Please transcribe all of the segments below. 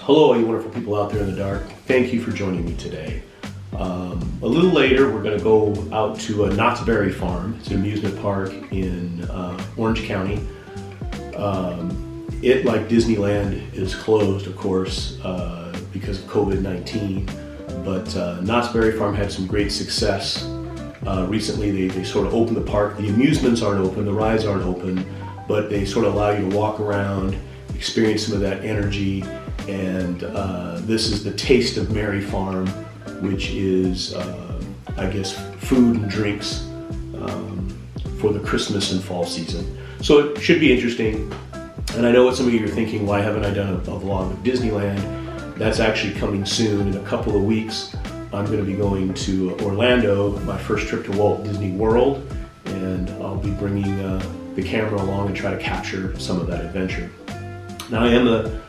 Hello, you wonderful people out there in the dark. Thank you for joining me today. A little later, we're going to go out to Knott's Berry Farm. It's an amusement park in Orange County. It, like Disneyland, is closed, of course, because of COVID-19. But Knott's Berry Farm had some great success. Recently, they sort of opened the park. The amusements aren't open, the rides aren't open, but they sort of allow you to walk around, experience some of that energy. And this is the Taste of Merry Farm, which is, I guess, food and drinks for the Christmas and fall season. So it should be interesting. And I know what some of you are thinking, why haven't I done a vlog of Disneyland? That's actually coming soon. In a couple of weeks, I'm going to be going to Orlando, my first trip to Walt Disney World, and I'll be bringing the camera along and try to capture some of that adventure. Now, I am a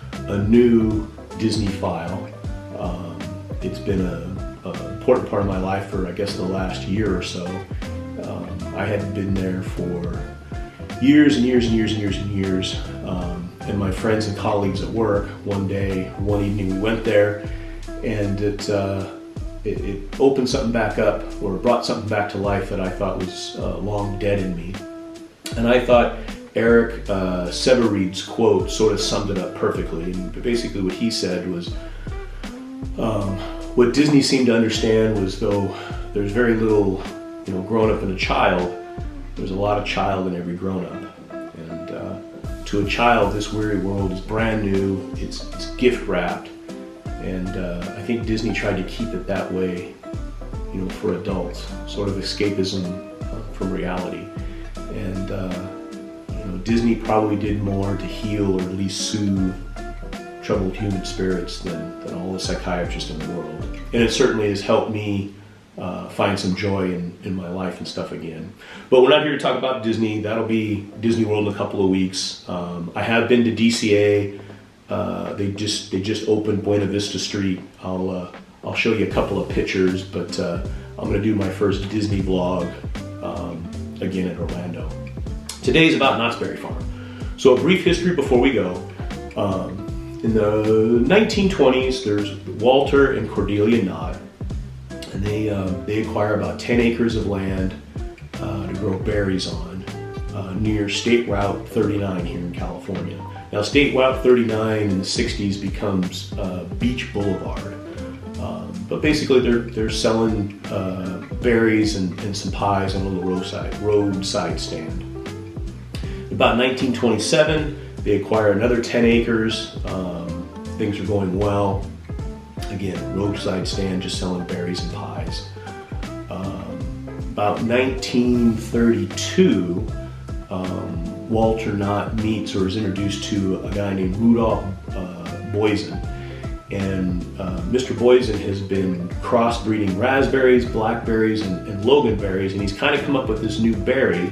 new Disney file. It's been an important part of my life for, I guess, the last year or so. I had been there for years and years and years and years and years. And my friends and colleagues at work, one evening we went there, and it opened something back up, or brought something back to life that I thought was long dead in me. And I thought Eric Severeid's quote sort of summed it up perfectly. And basically what he said was, what Disney seemed to understand was, though there's very little, grown up in a child, there's a lot of child in every grown up. And to a child, this weary world is brand new, it's gift wrapped. And I think Disney tried to keep it that way, for adults, sort of escapism from reality. And Disney probably did more to heal or at least soothe troubled human spirits than all the psychiatrists in the world. And it certainly has helped me find some joy in my life and stuff again. But we're not here to talk about Disney. That'll be Disney World in a couple of weeks. I have been to DCA. They just opened Buena Vista Street. I'll show you a couple of pictures, but I'm going to do my first Disney vlog again at Orlando. Today's about Knott's Berry Farm. So a brief history before we go. In the 1920s, there's Walter and Cordelia Knott, and they acquire about 10 acres of land to grow berries on near State Route 39 here in California. Now, State Route 39 in the 60s becomes Beach Boulevard. But basically, they're selling berries and some pies on a little roadside stand. About 1927, they acquire another 10 acres. Things are going well. Again, roadside stand, just selling berries and pies. About 1932, Walter Knott meets or is introduced to a guy named Rudolph Boysen. And Mr. Boysen has been crossbreeding raspberries, blackberries, and loganberries, and he's kind of come up with this new berry.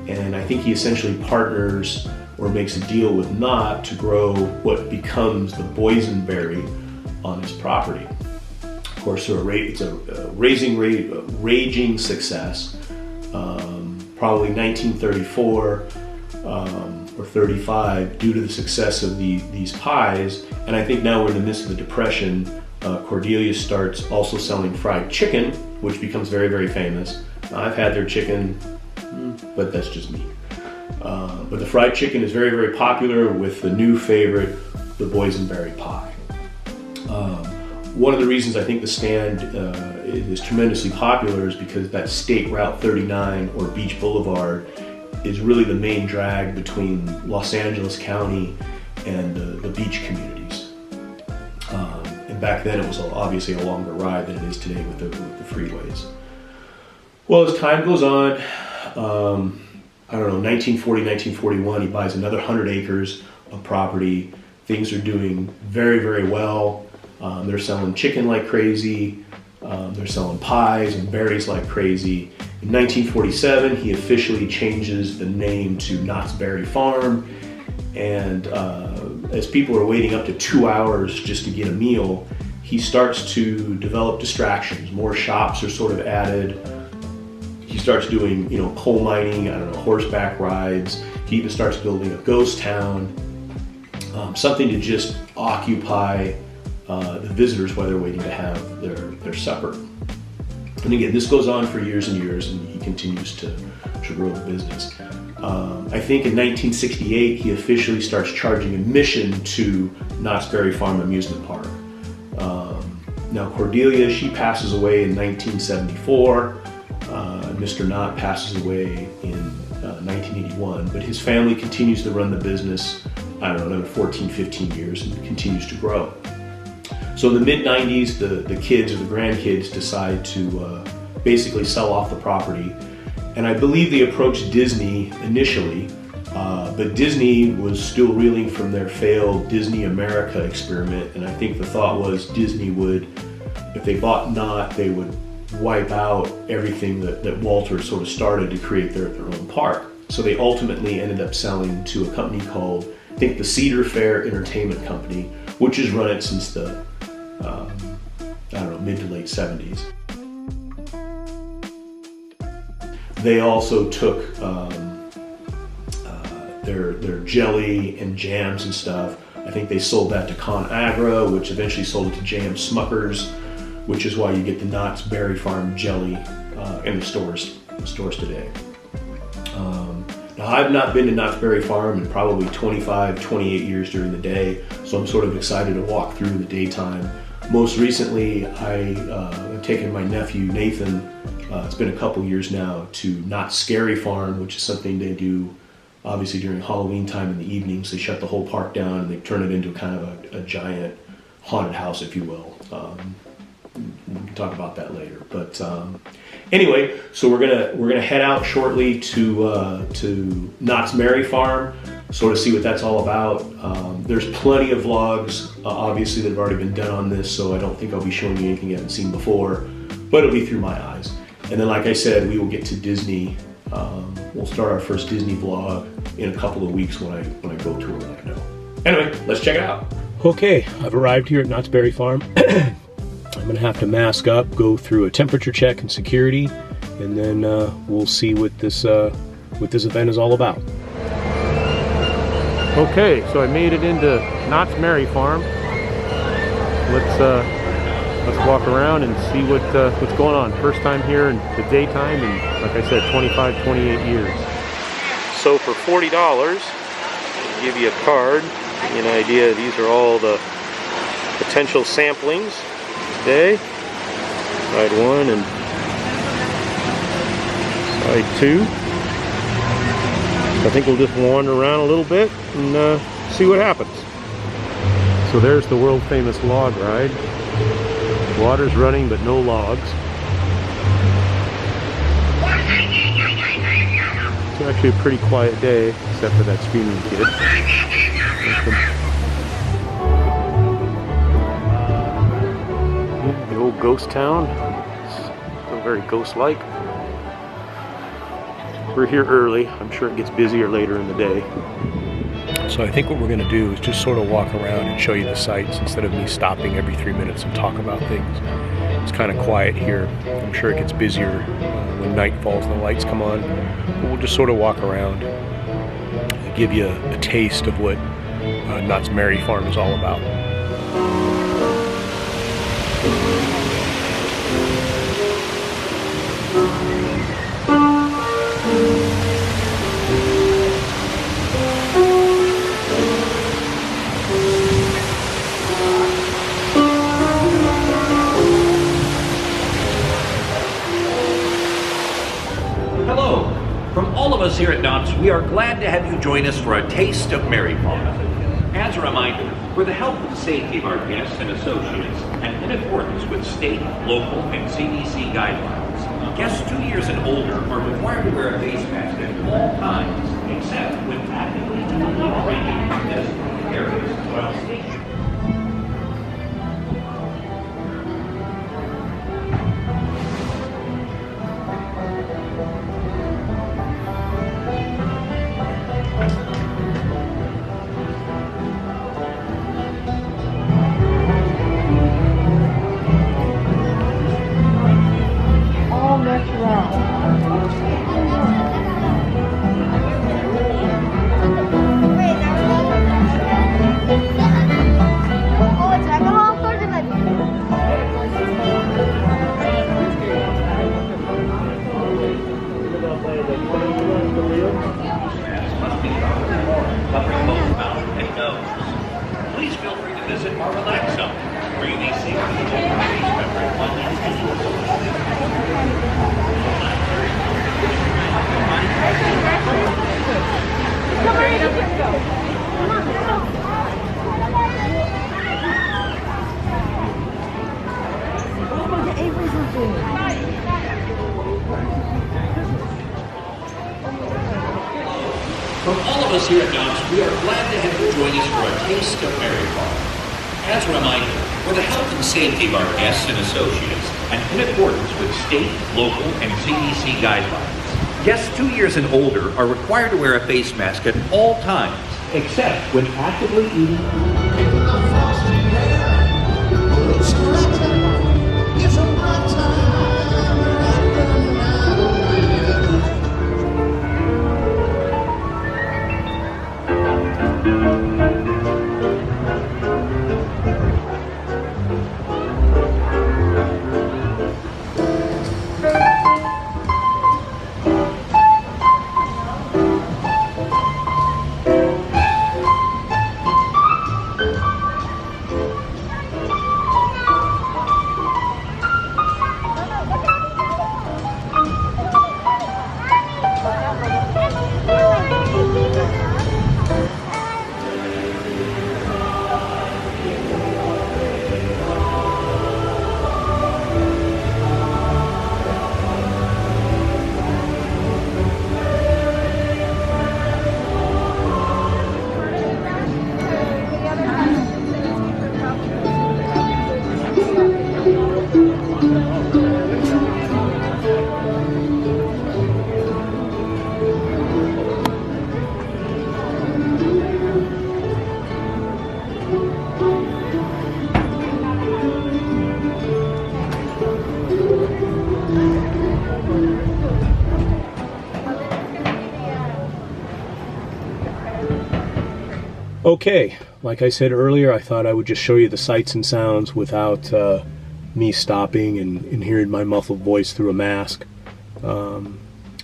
And I think he essentially partners or makes a deal with Knott to grow what becomes the boysenberry on his property. Of course, it's a raging success. Probably 1934 or 35, due to the success of these pies. And I think now we're in the midst of the Depression. Cordelia starts also selling fried chicken, which becomes very, very famous. I've had their chicken, but that's just me. But the fried chicken is very, very popular, with the new favorite, the boysenberry pie. One of the reasons I think the stand is tremendously popular is because that State Route 39 or Beach Boulevard is really the main drag between Los Angeles County and the beach communities. And back then it was obviously a longer ride than it is today with the freeways. Well, as time goes on, 1940, 1941, he buys another 100 acres of property. Things are doing very, very well. They're selling chicken like crazy. They're selling pies and berries like crazy. In 1947, he officially changes the name to Knott's Berry Farm. And as people are waiting up to 2 hours just to get a meal, he starts to develop distractions. More shops are sort of added. He starts doing, coal mining, horseback rides. He even starts building a ghost town, something to just occupy the visitors while they're waiting to have their supper. And again, this goes on for years and years, and he continues to grow the business. I think in 1968, he officially starts charging admission to Knott's Berry Farm Amusement Park. Now Cordelia, she passes away in 1974. Mr. Knott passes away in 1981, but his family continues to run the business, I don't know, another 14, 15 years, and continues to grow. So in the mid-90s, the kids or the grandkids decide to basically sell off the property. And I believe they approached Disney initially, but Disney was still reeling from their failed Disney America experiment. And I think the thought was Disney would, if they bought Knott, they would wipe out everything that Walter sort of started to create their own park. So they ultimately ended up selling to a company called, I think, the Cedar Fair Entertainment Company, which has run it since the, mid to late 70s. They also took their jelly and jams and stuff. I think they sold that to ConAgra, which eventually sold it to J.M. Smuckers, which is why you get the Knott's Berry Farm jelly in the stores today. Now, I've not been to Knott's Berry Farm in probably 25, 28 years during the day, so I'm sort of excited to walk through the daytime. Most recently, I have taken my nephew Nathan, it's been a couple years now, to Knott's Scary Farm, which is something they do obviously during Halloween time in the evenings. They shut the whole park down and they turn it into kind of a giant haunted house, if you will. We can talk about that later. But anyway, so we're gonna head out shortly to Knott's Berry Farm, sort of see what that's all about. There's plenty of vlogs, obviously, that have already been done on this, so I don't think I'll be showing you anything you haven't seen before, but it'll be through my eyes. And then, like I said, we will get to Disney. We'll start our first Disney vlog in a couple of weeks when I go to Orlando. Anyway, let's check it out. Okay, I've arrived here at Knott's Berry Farm. I'm gonna have to mask up, go through a temperature check and security, and then we'll see what this event is all about. Okay, so I made it into Knott's Berry Farm. Let's walk around and see what's going on. First time here in the daytime, and like I said, 25, 28 years. So for $40, I'll give you a card, give you an idea. These are all the potential samplings today. Side 1 and side 2. I think we'll just wander around a little bit and see what happens. So there's the world famous log ride. Water's running but no logs. It's actually a pretty quiet day, except for that screaming kid. The old ghost town. It's still very ghost-like. We're here early. I'm sure it gets busier later in the day. So I think what we're going to do is just sort of walk around and show you the sights instead of me stopping every 3 minutes and talk about things. It's kind of quiet here. I'm sure it gets busier when night falls and the lights come on. But we'll just sort of walk around and give you a taste of what Knott's Berry Farm is all about. All of us here at Knott's, we are glad to have you join us for a taste of Berry Farm. As a reminder, for the health and safety of our guests and associates, and in accordance with state, local, and CDC guidelines, guests 2 years and older are required to wear a face mask at all times, except when actively operating designated areas while stationed. From all of us here at Knott's, we are glad to have you join us for a taste of Mary Farm. As a reminder, for the health and safety of our guests and associates, and in accordance with state, local, and CDC guidelines, guests 2 years and older are required to wear a face mask at all times, except when actively eating. Okay, like I said earlier, I thought I would just show you the sights and sounds without me stopping and hearing my muffled voice through a mask.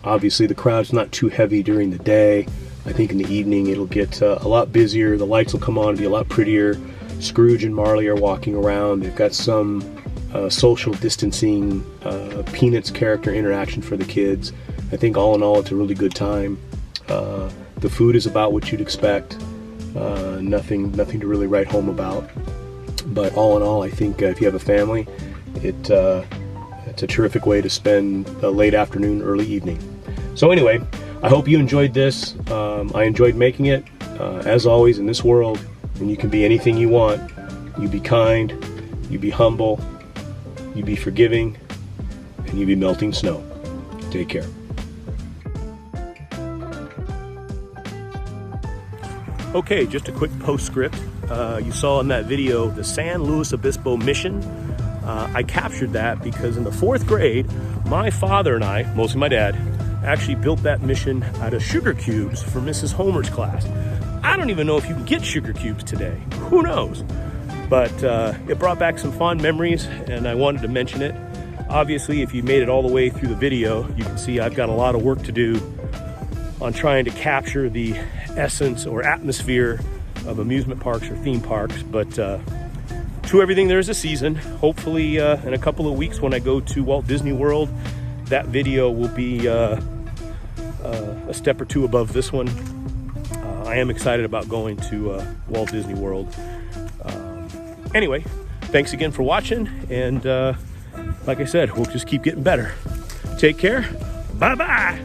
Obviously the crowd's not too heavy during the day. I think in the evening it'll get a lot busier, the lights will come on and be a lot prettier. Scrooge and Marley are walking around. They've got some social distancing, Peanuts character interaction for the kids. I think all in all it's a really good time. The food is about what you'd expect. Nothing to really write home about. But all in all, I think if you have a family, it's a terrific way to spend a late afternoon, early evening. So anyway, I hope you enjoyed this. I enjoyed making it. As always, in this world, when you can be anything you want, you be kind, you be humble, you be forgiving, and you be melting snow. Take care. Okay, just a quick postscript. You saw in that video the San Luis Obispo mission. I captured that because in the 4th grade, my father and I, mostly my dad, actually built that mission out of sugar cubes for Mrs. Homer's class. I don't even know if you can get sugar cubes today. Who knows? But it brought back some fond memories, and I wanted to mention it. Obviously, if you made it all the way through the video, you can see I've got a lot of work to do on trying to capture the essence or atmosphere of amusement parks or theme parks. But to everything, there is a season. Hopefully in a couple of weeks when I go to Walt Disney World, that video will be a step or two above this one. I am excited about going to Walt Disney World. Anyway, thanks again for watching, and like I said, we'll just keep getting better. Take care. Bye-bye.